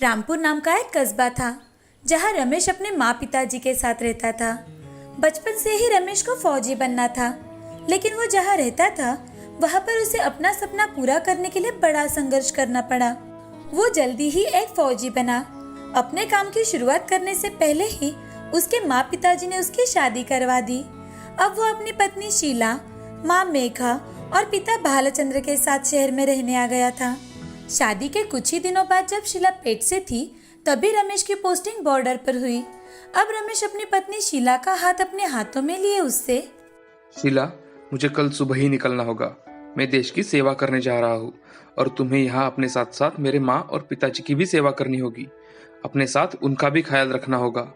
रामपुर नाम का एक कस्बा था जहाँ रमेश अपने माँ पिताजी के साथ रहता था। बचपन से ही रमेश को फौजी बनना था, लेकिन वो जहाँ रहता था वहाँ पर उसे अपना सपना पूरा करने के लिए बड़ा संघर्ष करना पड़ा। वो जल्दी ही एक फौजी बना। अपने काम की शुरुआत करने से पहले ही उसके माँ पिताजी ने उसकी शादी करवा दी। अब वो अपनी पत्नी शीला, माँ मेघा और पिता भालचंद्र के साथ शहर में रहने आ गया था। शादी के कुछ ही दिनों बाद जब शीला पेट से थी तभी रमेश की पोस्टिंग बॉर्डर पर हुई। अब रमेश अपनी पत्नी शीला का हाथ अपने हाथों में लिए उससे, शीला, मुझे कल सुबह ही निकलना होगा। मैं देश की सेवा करने जा रहा हूँ और तुम्हें यहाँ अपने साथ साथ मेरे माँ और पिताजी की भी सेवा करनी होगी। अपने साथ उनका भी ख्याल रखना होगा।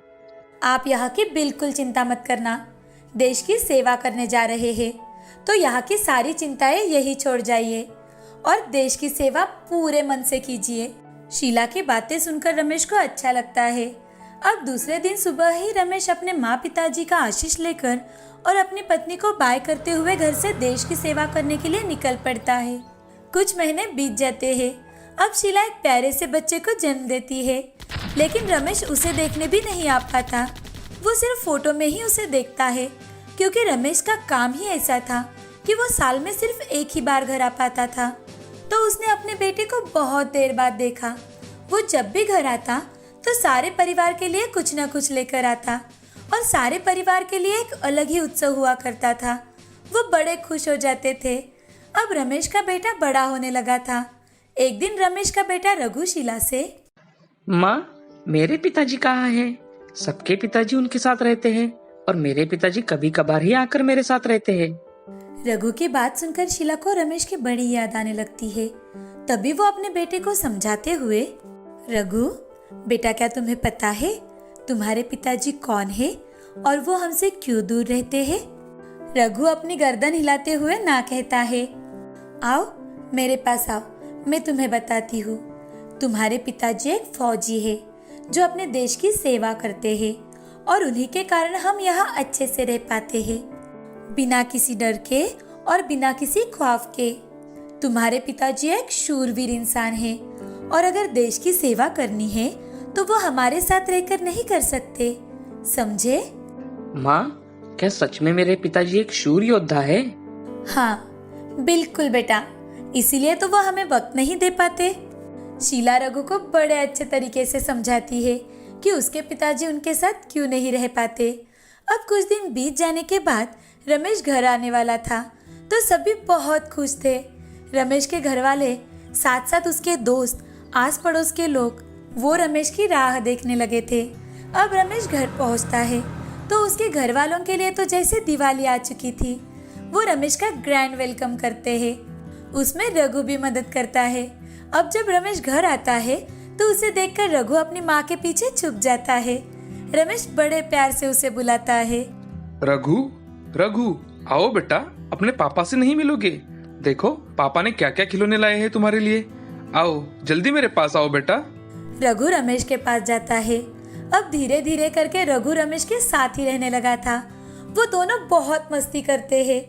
आप यहाँ की बिल्कुल चिंता मत करना। देश की सेवा करने जा रहे हैं तो यहाँ की सारी चिंताएं यही छोड़ जाइए और देश की सेवा पूरे मन से कीजिए। शीला की बातें सुनकर रमेश को अच्छा लगता है। अब दूसरे दिन सुबह ही रमेश अपने माँ पिताजी का आशीष लेकर और अपनी पत्नी को बाय करते हुए घर से देश की सेवा करने के लिए निकल पड़ता है। कुछ महीने बीत जाते हैं। अब शीला एक प्यारे से बच्चे को जन्म देती है, लेकिन रमेश उसे देखने भी नहीं आ पाता। वो सिर्फ फोटो में ही उसे देखता है, क्योंकि रमेश का काम ही ऐसा था कि वो साल में सिर्फ एक ही बार घर आ पाता था। तो उसने अपने बेटे को बहुत देर बाद देखा। वो जब भी घर आता तो सारे परिवार के लिए कुछ न कुछ लेकर आता और सारे परिवार के लिए एक अलग ही उत्सव हुआ करता था। वो बड़े खुश हो जाते थे। अब रमेश का बेटा बड़ा होने लगा था। एक दिन रमेश का बेटा रघु शीला से, माँ, मेरे पिताजी कहाँ हैं? सबके पिताजी उनके साथ रहते हैं और मेरे पिताजी कभी कभार ही आकर मेरे साथ रहते हैं। रघु की बात सुनकर शीला को रमेश की बड़ी याद आने लगती है। तभी वो अपने बेटे को समझाते हुए, रघु बेटा, क्या तुम्हें पता है तुम्हारे पिताजी कौन है और वो हमसे क्यों दूर रहते हैं? रघु अपनी गर्दन हिलाते हुए ना कहता है। आओ मेरे पास आओ, मैं तुम्हें बताती हूँ। तुम्हारे पिताजी एक फौजी है जो अपने देश की सेवा करते हैं और उन्हीं के कारण हम यहाँ अच्छे से रह पाते हैं, बिना किसी डर के और बिना किसी खौफ के। तुम्हारे पिताजी एक शूरवीर इंसान है और अगर देश की सेवा करनी है तो वो हमारे साथ रहकर नहीं कर सकते, समझे? माँ, क्या सच में मेरे पिताजी एक शूर योद्धा है? हाँ बिल्कुल बेटा, इसीलिए तो वो हमें वक्त नहीं दे पाते। शीला रघु को बड़े अच्छे तरीके से समझाती है कि उसके पिताजी उनके साथ क्यों नहीं रह पाते। अब कुछ दिन बीत जाने के बाद रमेश घर आने वाला था तो सभी बहुत खुश थे। रमेश के घर वाले, साथ साथ उसके दोस्त, आस पड़ोस के लोग, वो रमेश की राह देखने लगे थे। अब रमेश घर पहुंचता है तो उसके घर वालों के लिए तो जैसे दिवाली आ चुकी थी। वो रमेश का ग्रैंड वेलकम करते हैं। उसमें रघु भी मदद करता है। अब जब रमेश घर आता है तो उसे देखकर रघु अपनी माँ के पीछे छुप जाता है। रमेश बड़े प्यार से उसे बुलाता है, रघु, रघु, आओ बेटा, अपने पापा से नहीं मिलोगे? देखो पापा ने क्या क्या खिलौने लाए हैं तुम्हारे लिए। आओ जल्दी मेरे पास आओ बेटा। रघु रमेश के पास जाता है। अब धीरे धीरे करके रघु रमेश के साथ ही रहने लगा था। वो दोनों बहुत मस्ती करते हैं।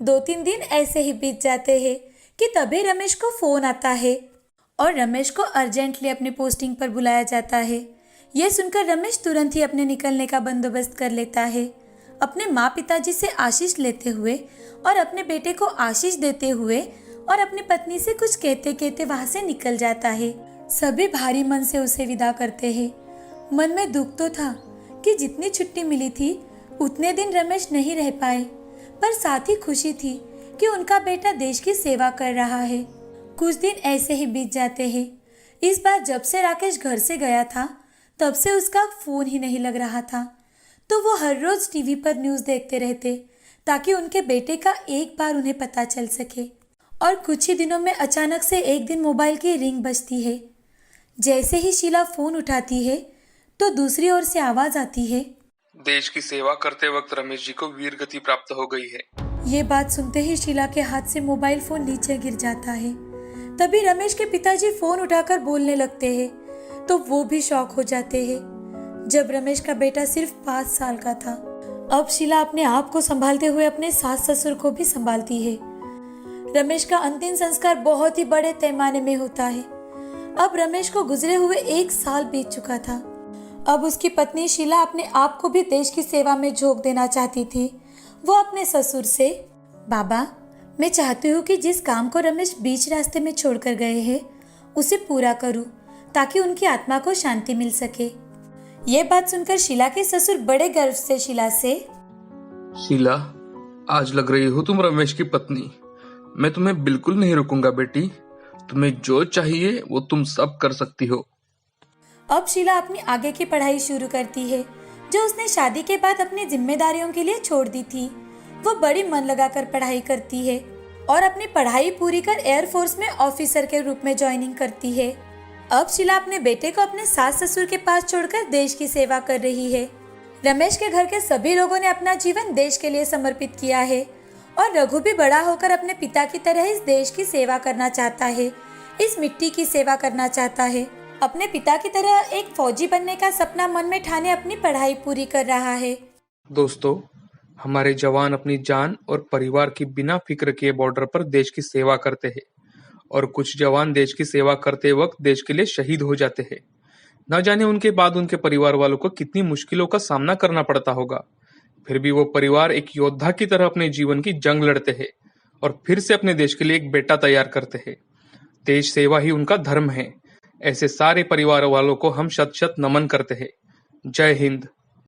2-3 दिन ऐसे ही बीत जाते हैं कि तभी रमेश को फोन आता है और रमेश को अर्जेंटली अपनी पोस्टिंग पर बुलाया जाता है। ये सुनकर रमेश तुरंत ही अपने निकलने का बंदोबस्त कर लेता है। अपने माँ पिताजी से आशीष लेते हुए और अपने बेटे को आशीष देते हुए और अपनी पत्नी से कुछ कहते कहते वहाँ से निकल जाता है। सभी भारी मन से उसे विदा करते हैं। मन में दुख तो था कि जितनी छुट्टी मिली थी उतने दिन रमेश नहीं रह पाए, पर साथ ही खुशी थी कि उनका बेटा देश की सेवा कर रहा है। कुछ दिन ऐसे ही बीत जाते हैं। इस बार जब से राकेश घर से गया था तब से उसका फोन ही नहीं लग रहा था, तो वो हर रोज टीवी पर न्यूज़ देखते रहते ताकि उनके बेटे का एक बार उन्हें पता चल सके। और कुछ ही दिनों में अचानक से एक दिन मोबाइल की रिंग बजती है। जैसे ही शीला फोन उठाती है तो दूसरी ओर से आवाज आती है, देश की सेवा करते वक्त रमेश जी को वीर गति प्राप्त हो गई है। ये बात सुनते ही शीला के हाथ से मोबाइल फोन नीचे गिर जाता है। तभी रमेश के पिताजी फोन उठाकर बोलने लगते हैं तो वो भी शॉक हो जाते हैं। जब रमेश का बेटा सिर्फ 5 साल का था। अब शीला अपने आप को संभालते हुए अपने सास ससुर को भी संभालती है। रमेश का अंतिम संस्कार बहुत ही बड़े पैमाने में होता है। अब रमेश को गुजरे हुए 1 साल बीत चुका था। अब उसकी पत्नी शीला अपने आप को भी देश की सेवा में झोंक देना चाहती थी। वो अपने ससुर से, बाबा, मैं चाहती हूँ कि जिस काम को रमेश बीच रास्ते में छोड़कर गए हैं उसे पूरा करूँ, ताकि उनकी आत्मा को शांति मिल सके। ये बात सुनकर शीला के ससुर बड़े गर्व से शीला से, शीला, आज लग रही हो तुम रमेश की पत्नी। मैं तुम्हें बिल्कुल नहीं रुकूंगा बेटी। तुम्हें जो चाहिए वो तुम सब कर सकती हो। अब शीला अपनी आगे की पढ़ाई शुरू करती है, जो उसने शादी के बाद अपनी जिम्मेदारियों के लिए छोड़ दी थी। वो बड़ी मन लगाकर पढ़ाई करती है और अपनी पढ़ाई पूरी कर एयरफोर्स में ऑफिसर के रूप में ज्वाइनिंग करती है। अब शीला अपने बेटे को अपने सास ससुर के पास छोड़कर देश की सेवा कर रही है। रमेश के घर के सभी लोगों ने अपना जीवन देश के लिए समर्पित किया है और रघु भी बड़ा होकर अपने पिता की तरह इस देश की सेवा करना चाहता है, इस मिट्टी की सेवा करना चाहता है। अपने पिता की तरह एक फौजी बनने का सपना मन में ठाने अपनी पढ़ाई पूरी कर रहा है। दोस्तों, हमारे जवान अपनी जान और परिवार की बिना फिक्र किए बॉर्डर पर देश की सेवा करते हैं और कुछ जवान देश की सेवा करते वक्त देश के लिए शहीद हो जाते हैं। न जाने उनके बाद उनके परिवार वालों को कितनी मुश्किलों का सामना करना पड़ता होगा। फिर भी वो परिवार एक योद्धा की तरह अपने जीवन की जंग लड़ते हैं और फिर से अपने देश के लिए एक बेटा तैयार करते हैं। देश सेवा ही उनका धर्म है। ऐसे सारे परिवार वालों को हम शत शत नमन करते हैं। जय हिंद।